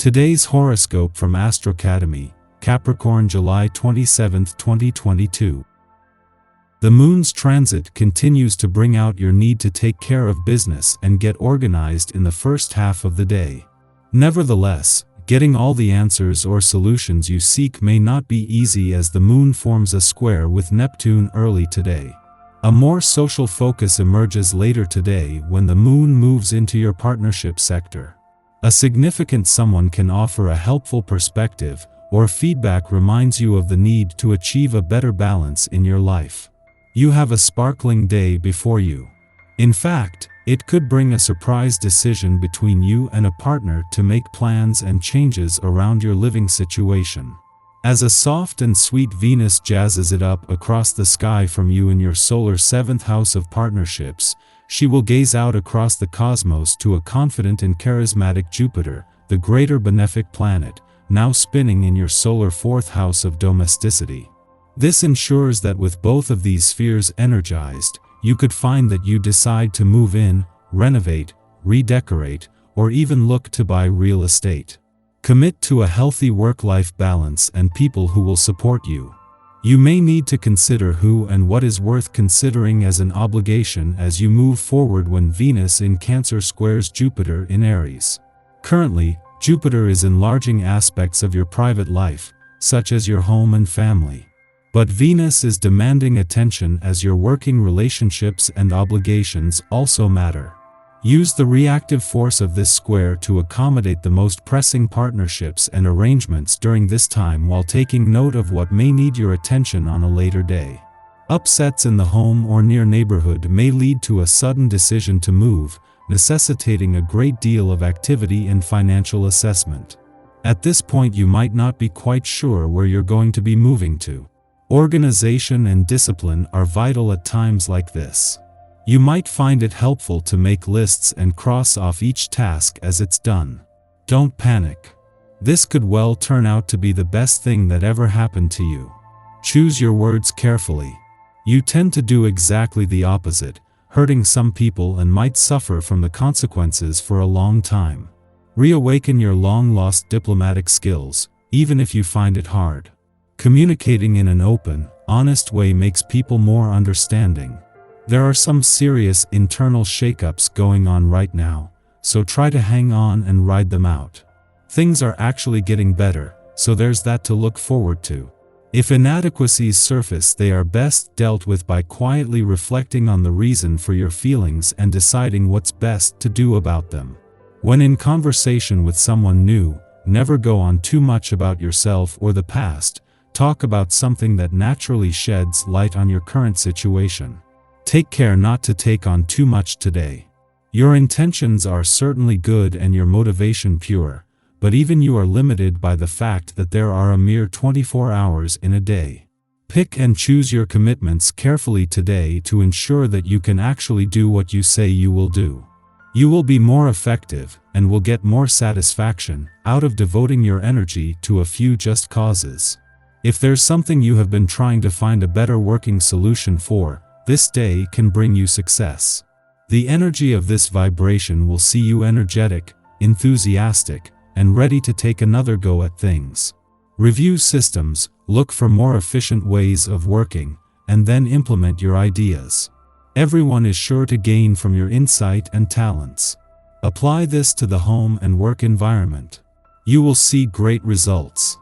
Today's horoscope from Astrocademy, Capricorn July 27, 2022. The moon's transit continues to bring out your need to take care of business and get organized in the first half of the day. Nevertheless, getting all the answers or solutions you seek may not be easy as the moon forms a square with Neptune early today. A more social focus emerges later today when the moon moves into your partnership sector. A significant someone can offer a helpful perspective, or feedback reminds you of the need to achieve a better balance in your life. You have a sparkling day before you. In fact, it could bring a surprise decision between you and a partner to make plans and changes around your living situation. As a soft and sweet Venus jazzes it up across the sky from you in your solar 7th house of partnerships, she will gaze out across the cosmos to a confident and charismatic Jupiter, the greater benefic planet, now spinning in your solar 4th house of domesticity. This ensures that with both of these spheres energized, you could find that you decide to move in, renovate, redecorate, or even look to buy real estate. Commit to a healthy work-life balance and people who will support you. You may need to consider who and what is worth considering as an obligation as you move forward when Venus in Cancer squares Jupiter in Aries. Currently, Jupiter is enlarging aspects of your private life, such as your home and family. But Venus is demanding attention as your working relationships and obligations also matter. Use the reactive force of this square to accommodate the most pressing partnerships and arrangements during this time while taking note of what may need your attention on a later day. Upsets in the home or near neighborhood may lead to a sudden decision to move, necessitating a great deal of activity and financial assessment. At this point you might not be quite sure where you're going to be moving to. Organization and discipline are vital at times like this. You might find it helpful to make lists and cross off each task as it's done. Don't panic. This could well turn out to be the best thing that ever happened to you. Choose your words carefully. You tend to do exactly the opposite, hurting some people and might suffer from the consequences for a long time. Reawaken your long-lost diplomatic skills, even if you find it hard. Communicating in an open, honest way makes people more understanding. There are some serious internal shakeups going on right now, so try to hang on and ride them out. Things are actually getting better, so there's that to look forward to. If inadequacies surface, they are best dealt with by quietly reflecting on the reason for your feelings and deciding what's best to do about them. When in conversation with someone new, never go on too much about yourself or the past. Talk about something that naturally sheds light on your current situation. Take care not to take on too much today. Your intentions are certainly good and your motivation pure, but even you are limited by the fact that there are a mere 24 hours in a day. Pick and choose your commitments carefully today to ensure that you can actually do what you say you will do. You will be more effective and will get more satisfaction out of devoting your energy to a few just causes. If there's something you have been trying to find a better working solution for, this day can bring you success. The energy of this vibration will see you energetic, enthusiastic, and ready to take another go at things. Review systems, look for more efficient ways of working, and then implement your ideas. Everyone is sure to gain from your insight and talents. Apply this to the home and work environment. You will see great results.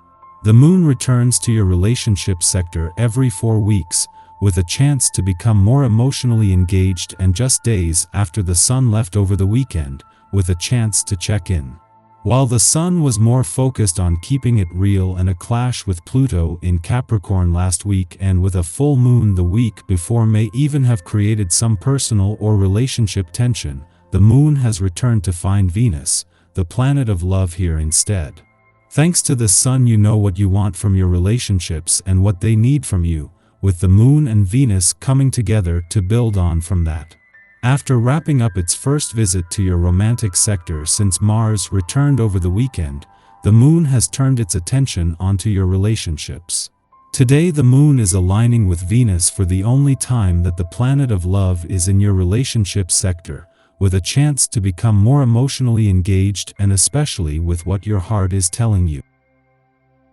The moon returns to your relationship sector every 4 weeks, with a chance to become more emotionally engaged, and just days after the sun left over the weekend, with a chance to check in. While the sun was more focused on keeping it real and a clash with Pluto in Capricorn last week, and with a full moon the week before may even have created some personal or relationship tension, the moon has returned to find Venus, the planet of love, here instead. Thanks to the sun you know what you want from your relationships and what they need from you, with the moon and Venus coming together to build on from that. After wrapping up its first visit to your romantic sector since Mars returned over the weekend, the moon has turned its attention onto your relationships. Today the moon is aligning with Venus for the only time that the planet of love is in your relationship sector, with a chance to become more emotionally engaged and especially with what your heart is telling you.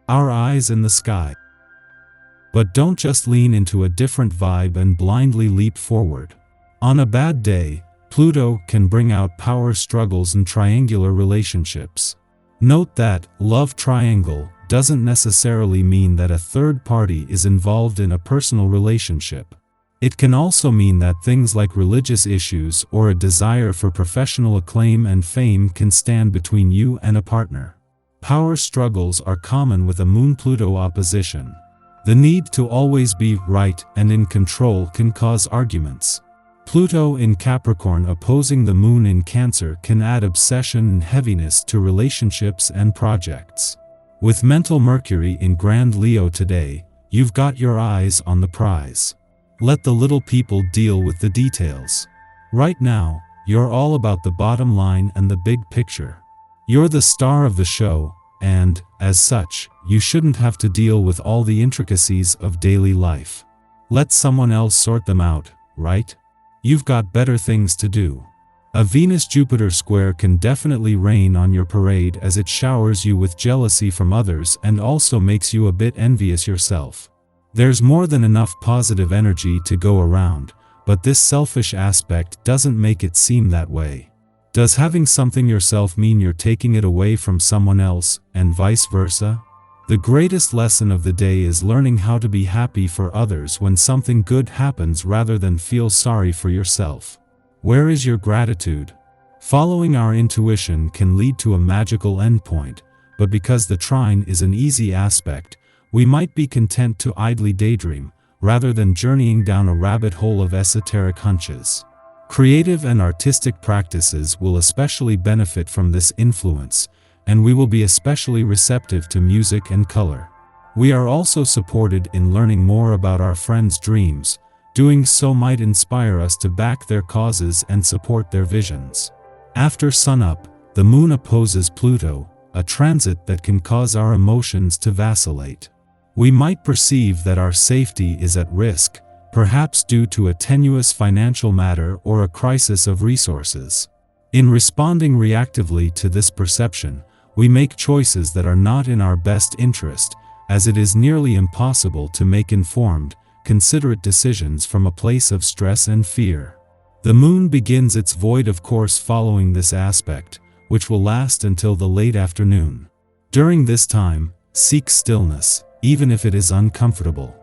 Our eyes in the sky. But don't just lean into a different vibe and blindly leap forward. On a bad day, Pluto can bring out power struggles and triangular relationships. Note that love triangle doesn't necessarily mean that a third party is involved in a personal relationship. It can also mean that things like religious issues or a desire for professional acclaim and fame can stand between you and a partner. Power struggles are common with a Moon-Pluto opposition. The need to always be right and in control can cause arguments. Pluto in Capricorn opposing the Moon in Cancer can add obsession and heaviness to relationships and projects. With mental Mercury in Grand Leo today, you've got your eyes on the prize. Let the little people deal with the details. Right now, you're all about the bottom line and the big picture. You're the star of the show, and, as such, you shouldn't have to deal with all the intricacies of daily life. Let someone else sort them out, right? You've got better things to do. A Venus-Jupiter square can definitely rain on your parade as it showers you with jealousy from others and also makes you a bit envious yourself. There's more than enough positive energy to go around, but this selfish aspect doesn't make it seem that way. Does having something yourself mean you're taking it away from someone else, and vice versa? The greatest lesson of the day is learning how to be happy for others when something good happens rather than feel sorry for yourself. Where is your gratitude? Following our intuition can lead to a magical endpoint, but because the trine is an easy aspect, we might be content to idly daydream, rather than journeying down a rabbit hole of esoteric hunches. Creative and artistic practices will especially benefit from this influence, and we will be especially receptive to music and color. We are also supported in learning more about our friends' dreams. Doing so might inspire us to back their causes and support their visions. After sunup, the Moon opposes Pluto, a transit that can cause our emotions to vacillate. We might perceive that our safety is at risk, perhaps due to a tenuous financial matter or a crisis of resources. In responding reactively to this perception, we make choices that are not in our best interest, as it is nearly impossible to make informed, considerate decisions from a place of stress and fear. The Moon begins its void of course following this aspect, which will last until the late afternoon. During this time, seek stillness, even if it is uncomfortable.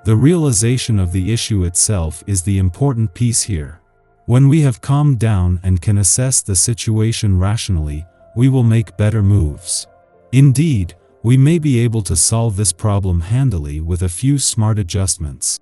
The realization of the issue itself is the important piece here. When we have calmed down and can assess the situation rationally, we will make better moves. Indeed, we may be able to solve this problem handily with a few smart adjustments.